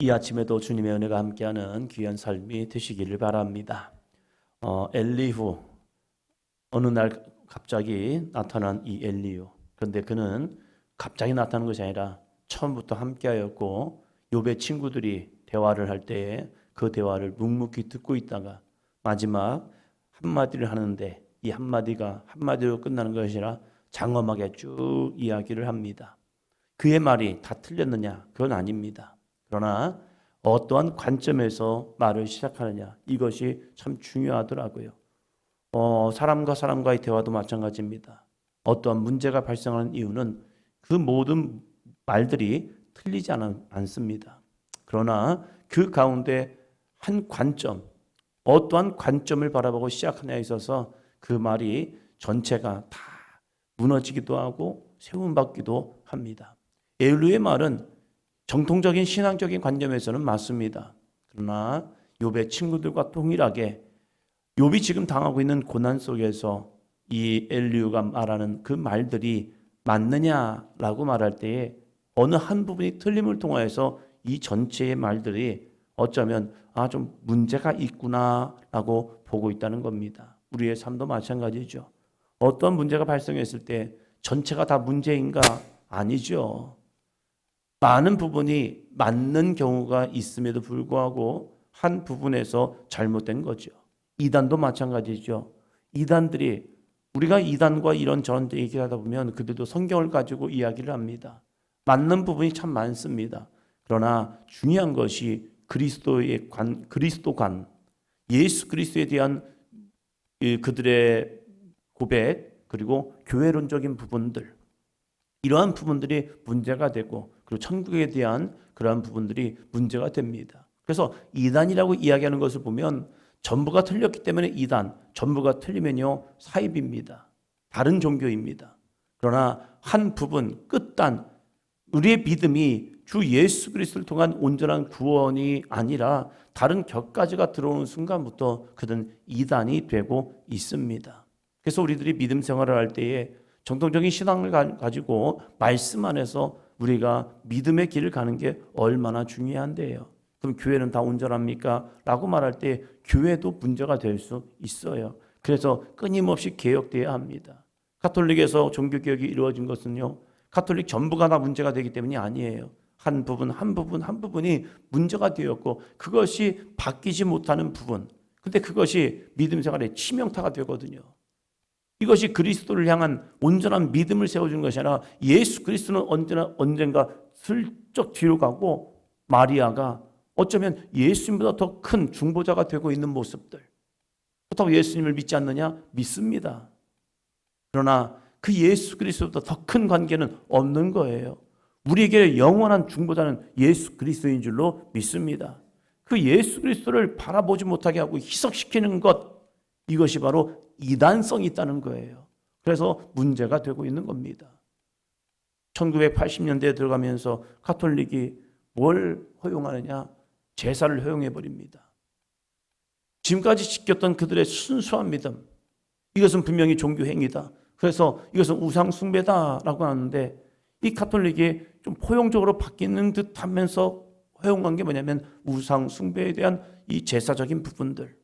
이 아침에도 주님의 은혜가 함께하는 귀한 삶이 되시기를 바랍니다. 엘리후, 어느 날 갑자기 나타난 이 엘리후. 그런데 그는 갑자기 나타난 것이 아니라 처음부터 함께하였고, 욥의 친구들이 대화를 할 때에 그 대화를 묵묵히 듣고 있다가 마지막 한마디를 하는데, 이 한마디가 한마디로 끝나는 것이 아니라 장엄하게 쭉 이야기를 합니다. 그의 말이 다 틀렸느냐? 그건 아닙니다. 그러나 어떠한 관점에서 말을 시작하느냐, 이것이 참 중요하더라고요. 사람과 사람과의 대화도 마찬가지입니다. 어떠한 문제가 발생하는 이유는 그 모든 말들이 틀리지 않습니다. 그러나 그 가운데 한 관점, 어떠한 관점을 바라보고 시작하냐에 있어서 그 말이 전체가 다 무너지기도 하고 세움받기도 합니다. 엘리후의 말은 정통적인 신앙적인 관점에서는 맞습니다. 그러나 욥의 친구들과 동일하게 욥이 지금 당하고 있는 고난 속에서 이 엘리후가 말하는 그 말들이 맞느냐라고 말할 때에 어느 한 부분이 틀림을 통하여서 이 전체의 말들이 어쩌면 좀 문제가 있구나라고 보고 있다는 겁니다. 우리의 삶도 마찬가지죠. 어떤 문제가 발생했을 때 전체가 다 문제인가? 아니죠. 많은 부분이 맞는 경우가 있음에도 불구하고 한 부분에서 잘못된 거죠. 이단도 마찬가지죠. 이단들이, 우리가 이단과 이런 저런 얘기를 하다 보면 그들도 성경을 가지고 이야기를 합니다. 맞는 부분이 참 많습니다. 그러나 중요한 것이 그리스도관, 예수 그리스도에 대한 그들의 고백, 그리고 교회론적인 부분들, 이러한 부분들이 문제가 되고, 그리고 천국에 대한 그러한 부분들이 문제가 됩니다. 그래서 이단이라고 이야기하는 것을 보면 전부가 틀렸기 때문에 이단, 전부가 틀리면요 사입입니다. 다른 종교입니다. 그러나 한 부분, 끝단, 우리의 믿음이 주 예수 그리스도를 통한 온전한 구원이 아니라 다른 격가지가 들어오는 순간부터 그는 이단이 되고 있습니다. 그래서 우리들이 믿음 생활을 할 때에 정통적인 신앙을 가지고 말씀 안에서 우리가 믿음의 길을 가는 게 얼마나 중요한데요. 그럼 교회는 다 온전합니까? 라고 말할 때 교회도 문제가 될 수 있어요. 그래서 끊임없이 개혁돼야 합니다. 가톨릭에서 종교개혁이 이루어진 것은요, 가톨릭 전부가 다 문제가 되기 때문이 아니에요. 한 부분이 문제가 되었고, 그것이 바뀌지 못하는 부분, 근데 그것이 믿음 생활의 치명타가 되거든요. 이것이 그리스도를 향한 온전한 믿음을 세워주는 것이 아니라 예수 그리스도는 언젠가 슬쩍 뒤로 가고 마리아가 어쩌면 예수님보다 더 큰 중보자가 되고 있는 모습들. 그렇다고 예수님을 믿지 않느냐? 믿습니다. 그러나 그 예수 그리스도보다 더 큰 관계는 없는 거예요. 우리에게 영원한 중보자는 예수 그리스도인 줄로 믿습니다. 그 예수 그리스도를 바라보지 못하게 하고 희석시키는 것, 이것이 바로 이단성이 있다는 거예요. 그래서 문제가 되고 있는 겁니다. 1980년대에 들어가면서 가톨릭이 뭘 허용하느냐? 제사를 허용해버립니다. 지금까지 지켰던 그들의 순수한 믿음, 이것은 분명히 종교행위다. 그래서 이것은 우상숭배다라고 하는데, 이 가톨릭이 좀 포용적으로 바뀌는 듯 하면서 허용한 게 뭐냐면 우상숭배에 대한 이 제사적인 부분들.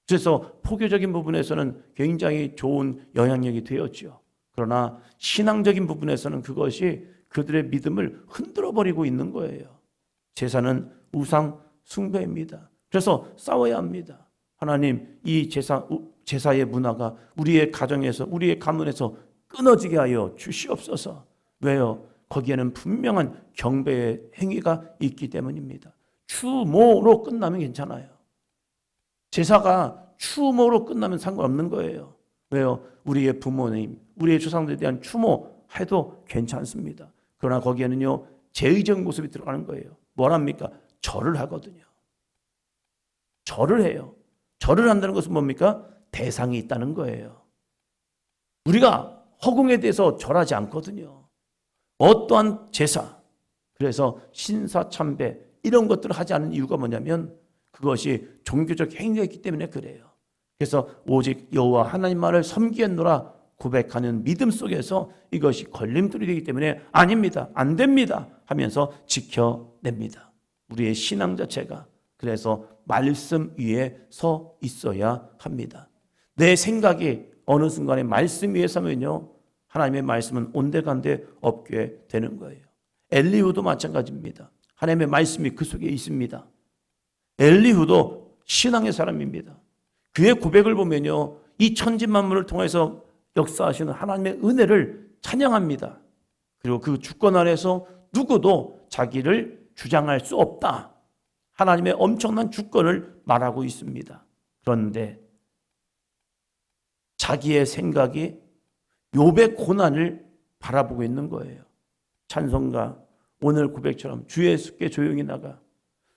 그래서 포교적인 부분에서는 굉장히 좋은 영향력이 되었죠. 그러나 신앙적인 부분에서는 그것이 그들의 믿음을 흔들어버리고 있는 거예요. 제사는 우상 숭배입니다. 그래서 싸워야 합니다. 하나님, 이 제사의 문화가 우리의 가정에서, 우리의 가문에서 끊어지게 하여 주시옵소서. 왜요? 거기에는 분명한 경배의 행위가 있기 때문입니다. 추모로 끝나면 괜찮아요. 제사가 추모로 끝나면 상관없는 거예요. 왜요? 우리의 부모님, 우리의 조상들에 대한 추모해도 괜찮습니다. 그러나 거기에는요, 제의적 모습이 들어가는 거예요. 뭐랍니까? 절을 하거든요. 절을 해요. 절을 한다는 것은 뭡니까? 대상이 있다는 거예요. 우리가 허공에 대해서 절하지 않거든요. 어떠한 제사, 그래서 신사참배 이런 것들을 하지 않는 이유가 뭐냐면 그것이 종교적 행위였기 때문에 그래요. 그래서 오직 여호와 하나님만을 섬기겠노라 고백하는 믿음 속에서 이것이 걸림돌이 되기 때문에 아닙니다, 안 됩니다 하면서 지켜냅니다. 우리의 신앙 자체가 그래서 말씀 위에 서 있어야 합니다. 내 생각이 어느 순간에 말씀 위에 서면요, 하나님의 말씀은 온데간데 없게 되는 거예요. 엘리후도 마찬가지입니다. 하나님의 말씀이 그 속에 있습니다. 엘리후도 신앙의 사람입니다. 그의 고백을 보면요, 이 천지만물을 통해서 역사하시는 하나님의 은혜를 찬양합니다. 그리고 그 주권 아래서 누구도 자기를 주장할 수 없다. 하나님의 엄청난 주권을 말하고 있습니다. 그런데 자기의 생각이 욥의 고난을 바라보고 있는 거예요. 찬송가 오늘 고백처럼 주 예수께 조용히 나가,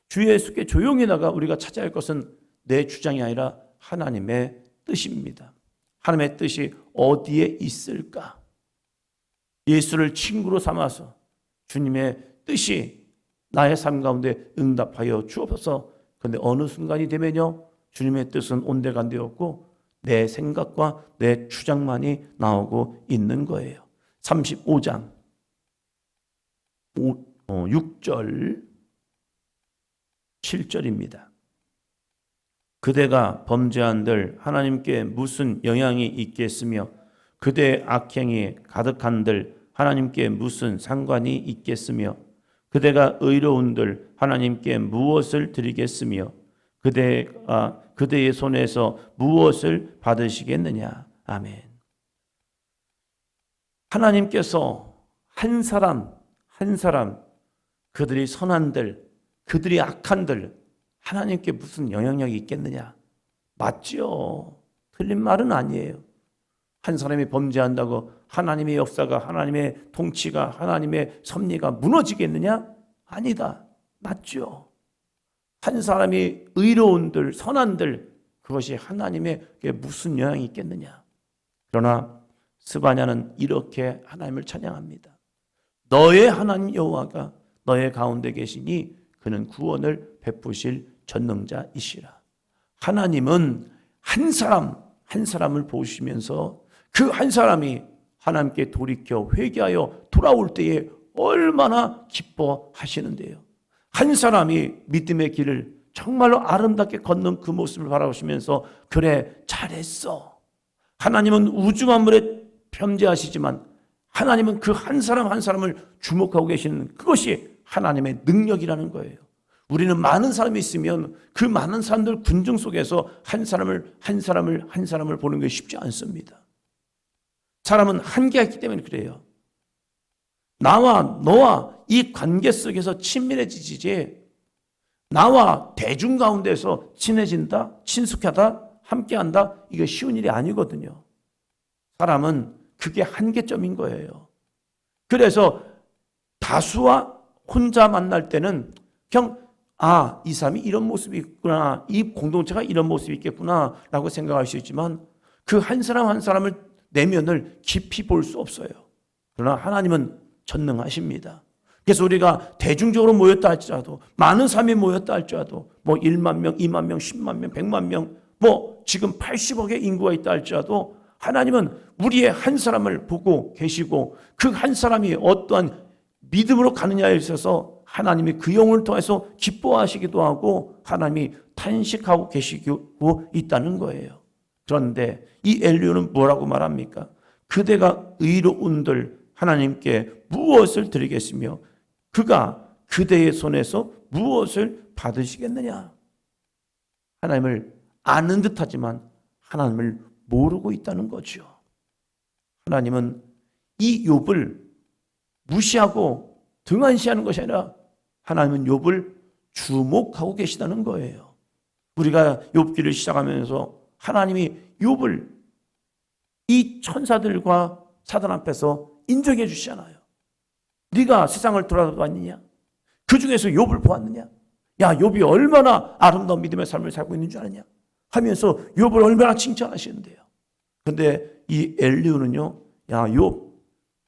주 예수께 조용히 나가 우리가 찾아야 할 것은 내 주장이 아니라 하나님의 뜻입니다. 하나님의 뜻이 어디에 있을까? 예수를 친구로 삼아서 주님의 뜻이 나의 삶 가운데 응답하여 주옵소서. 그런데 어느 순간이 되면요, 주님의 뜻은 온데간데 없고 내 생각과 내 주장만이 나오고 있는 거예요. 35장 6절 7절입니다. 그대가 범죄한들 하나님께 무슨 영향이 있겠으며 그대의 악행이 가득한들 하나님께 무슨 상관이 있겠으며 그대가 의로운들 하나님께 무엇을 드리겠으며 그대가 그대의 손에서 무엇을 받으시겠느냐. 아멘. 하나님께서 한 사람 한 사람, 그들이 선한들, 그들이 악한들 하나님께 무슨 영향력이 있겠느냐? 맞죠. 틀린 말은 아니에요. 한 사람이 범죄한다고 하나님의 역사가, 하나님의 통치가, 하나님의 섭리가 무너지겠느냐? 아니다. 맞죠. 한 사람이 의로운들, 선한들, 그것이 하나님에게 무슨 영향이 있겠느냐? 그러나 스바냐는 이렇게 하나님을 찬양합니다. 너의 하나님 여호와가 너의 가운데 계시니 그는 구원을 베푸실 전능자이시라. 하나님은 한 사람 한 사람을 보시면서 그 한 사람이 하나님께 돌이켜 회개하여 돌아올 때에 얼마나 기뻐하시는데요. 한 사람이 믿음의 길을 정말로 아름답게 걷는 그 모습을 바라보시면서 그래 잘했어. 하나님은 우주 만물에 편재하시지만 하나님은 그 한 사람 한 사람을 주목하고 계시는 그것이 하나님의 능력이라는 거예요. 우리는 많은 사람이 있으면 그 많은 사람들 군중 속에서 한 사람을 보는 게 쉽지 않습니다. 사람은 한계가 있기 때문에 그래요. 나와 너와 이 관계 속에서 친밀해지지, 나와 대중 가운데서 친해진다, 친숙하다, 함께한다, 이게 쉬운 일이 아니거든요. 사람은 그게 한계점인 거예요. 그래서 다수와 혼자 만날 때는 그냥 이 사람이 이런 모습이 있구나, 이 공동체가 이런 모습이 있겠구나 라고 생각할 수 있지만 그 한 사람 한 사람을 내면을 깊이 볼 수 없어요. 그러나 하나님은 전능하십니다. 그래서 우리가 대중적으로 모였다 할지라도, 많은 사람이 모였다 할지라도, 1만 명, 2만 명, 10만 명, 100만 명, 지금 80억의 인구가 있다 할지라도 하나님은 우리의 한 사람을 보고 계시고 그 한 사람이 어떠한 믿음으로 가느냐에 있어서 하나님이 그 영혼을 통해서 기뻐하시기도 하고 하나님이 탄식하고 계시고 있다는 거예요. 그런데 이 엘리후는 뭐라고 말합니까? 그대가 의로운들 하나님께 무엇을 드리겠으며 그가 그대의 손에서 무엇을 받으시겠느냐? 하나님을 아는 듯하지만 하나님을 모르고 있다는 거죠. 하나님은 이 욥을 무시하고 등한시하는 것이 아니라 하나님은 욥을 주목하고 계시다는 거예요. 우리가 욥기를 시작하면서 하나님이 욥을 이 천사들과 사단 앞에서 인정해 주시잖아요. 네가 세상을 돌아봤느냐? 그 중에서 욥을 보았느냐? 야, 욥이 얼마나 아름다운 믿음의 삶을 살고 있는 줄 아느냐? 하면서 욥을 얼마나 칭찬하시는데요. 그런데 이 엘리후는요, 야, 욥,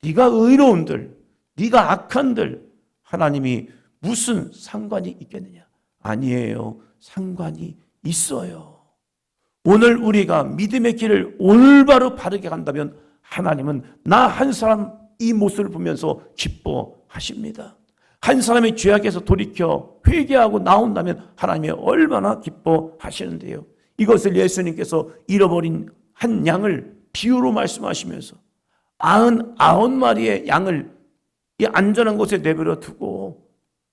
네가 의로운들, 네가 악한들 하나님이 무슨 상관이 있겠느냐? 아니에요. 상관이 있어요. 오늘 우리가 믿음의 길을 올바로 바르게 간다면 하나님은 나 한 사람 이 모습을 보면서 기뻐하십니다. 한 사람이 죄악에서 돌이켜 회개하고 나온다면 하나님이 얼마나 기뻐하시는데요. 이것을 예수님께서 잃어버린 한 양을 비유로 말씀하시면서 99마리의 양을 이 안전한 곳에 내버려 두고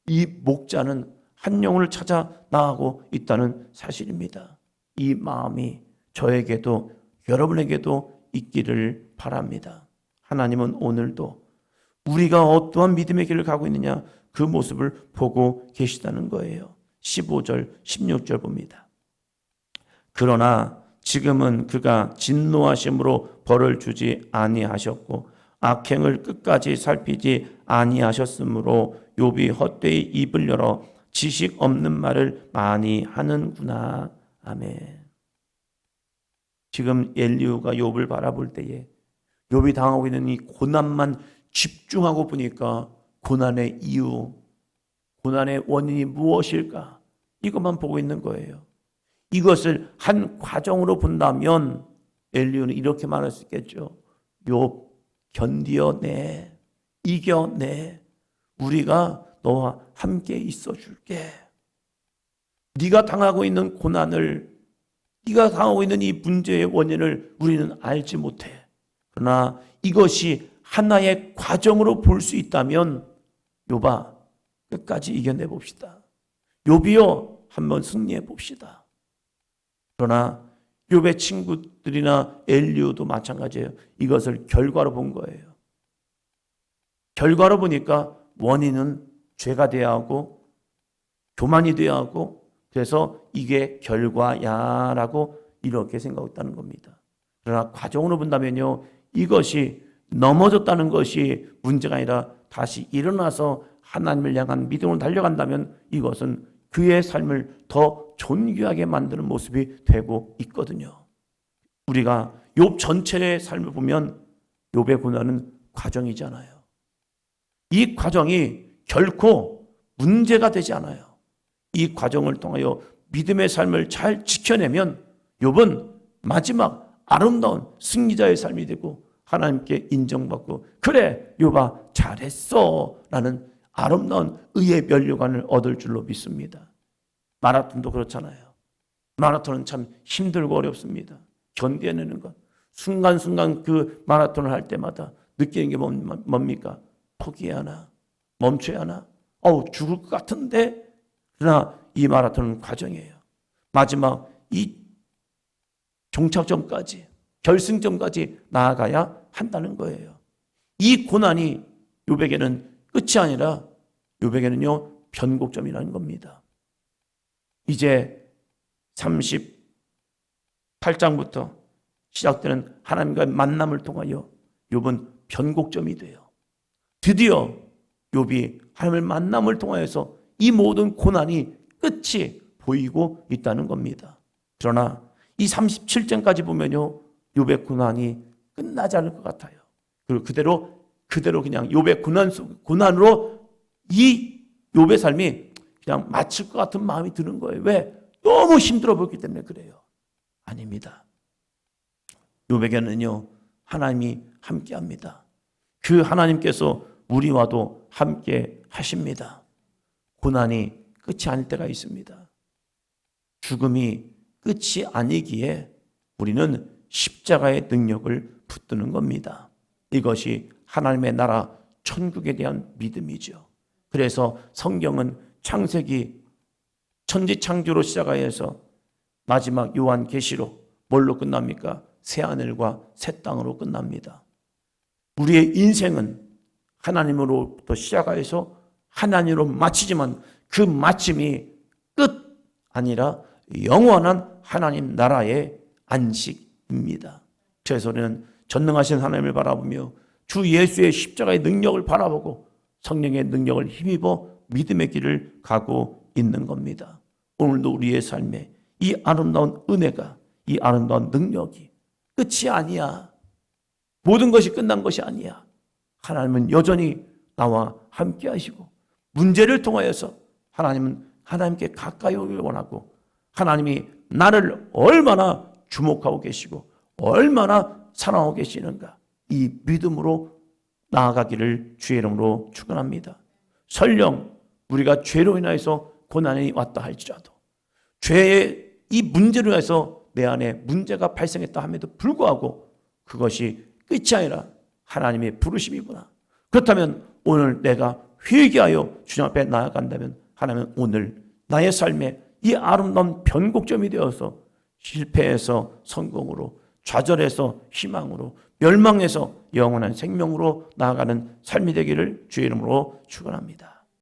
이 목자는 한 영혼을 찾아 나가고 있다는 사실입니다. 이 마음이 저에게도 여러분에게도 있기를 바랍니다. 하나님은 오늘도 우리가 어떠한 믿음의 길을 가고 있느냐 그 모습을 보고 계시다는 거예요. 15절, 16절 봅니다. 그러나 지금은 그가 진노하심으로 벌을 주지 아니하셨고 악행을 끝까지 살피지 아니하셨으므로 욥이 헛되이 입을 열어 지식 없는 말을 많이 하는구나. 아멘. 지금 엘리후가 욥을 바라볼 때에 욥이 당하고 있는 이 고난만 집중하고 보니까 고난의 이유, 고난의 원인이 무엇일까? 이것만 보고 있는 거예요. 이것을 한 과정으로 본다면 엘리후는 이렇게 말할 수 있겠죠. 욥 견디어내, 이겨내. 우리가 너와 함께 있어 줄게. 네가 당하고 있는 고난을, 네가 당하고 있는 이 문제의 원인을 우리는 알지 못해. 그러나 이것이 하나의 과정으로 볼 수 있다면 욥아 끝까지 이겨내 봅시다. 욥이요 한번 승리해 봅시다. 그러나 욥의 친구들이나 엘리후도 마찬가지예요. 이것을 결과로 본 거예요. 결과로 보니까 원인은 죄가 되어야 하고 교만이 되어야 하고 그래서 이게 결과야라고 이렇게 생각했다는 겁니다. 그러나 과정으로 본다면요. 이것이 넘어졌다는 것이 문제가 아니라 다시 일어나서 하나님을 향한 믿음으로 달려간다면 이것은 그의 삶을 더 존귀하게 만드는 모습이 되고 있거든요. 우리가 욥 전체의 삶을 보면 욥의 고난은 과정이잖아요. 이 과정이 결코 문제가 되지 않아요. 이 과정을 통하여 믿음의 삶을 잘 지켜내면 욥은 마지막 아름다운 승리자의 삶이 되고 하나님께 인정받고 그래 욥아 잘했어 라는 아름다운 의의 면류관을 얻을 줄로 믿습니다. 마라톤도 그렇잖아요. 마라톤은 참 힘들고 어렵습니다. 견뎌내는 것. 순간순간 그 마라톤을 할 때마다 느끼는 게 뭡니까? 포기해야 하나? 멈춰야 하나? 죽을 것 같은데? 그러나 이 마라톤은 과정이에요. 마지막 이 종착점까지, 결승점까지 나아가야 한다는 거예요. 이 고난이 욥에게는 끝이 아니라 욥에게는요 변곡점이라는 겁니다. 이제 38장부터 시작되는 하나님과의 만남을 통하여 욥은 변곡점이 돼요. 드디어 욥이 하나님을 만남을 통하여서 이 모든 고난이 끝이 보이고 있다는 겁니다. 그러나 이 37장까지 보면요 욥의 고난이 끝나지 않을 것 같아요. 그리고 그대로 그냥 욥의 고난으로 이 욥의 삶이 그냥 마칠 것 같은 마음이 드는 거예요. 왜? 너무 힘들어 보였기 때문에 그래요. 아닙니다. 욥에게는요 하나님이 함께합니다. 그 하나님께서 우리와도 함께 하십니다. 고난이 끝이 아닐 때가 있습니다. 죽음이 끝이 아니기에 우리는 십자가의 능력을 붙드는 겁니다. 이것이 하나님의 나라 천국에 대한 믿음이죠. 그래서 성경은 창세기 천지창조로 시작하여서 마지막 요한계시로 뭘로 끝납니까? 새하늘과 새 땅으로 끝납니다. 우리의 인생은 하나님으로부터 시작하여서 하나님으로 마치지만 그 마침이 끝 아니라 영원한 하나님 나라의 안식입니다. 그래서 우리는 전능하신 하나님을 바라보며 주 예수의 십자가의 능력을 바라보고 성령의 능력을 힘입어 믿음의 길을 가고 있는 겁니다. 오늘도 우리의 삶에 이 아름다운 은혜가, 이 아름다운 능력이 끝이 아니야. 모든 것이 끝난 것이 아니야. 하나님은 여전히 나와 함께 하시고 문제를 통하여서 하나님은 하나님께 가까이 오길 원하고 하나님이 나를 얼마나 주목하고 계시고 얼마나 사랑하고 계시는가 이 믿음으로 나아가기를 주의 이름으로 축원합니다. 설령 우리가 죄로 인하여서 고난이 왔다 할지라도 죄의 이 문제로 인해서 내 안에 문제가 발생했다 함에도 불구하고 그것이 끝이 아니라 하나님의 부르심이구나. 그렇다면 오늘 내가 회개하여 주님 앞에 나아간다면 하나님은 오늘 나의 삶에 이 아름다운 변곡점이 되어서 실패해서 성공으로, 좌절해서 희망으로, 멸망해서 영원한 생명으로 나아가는 삶이 되기를 주의 이름으로 축원합니다.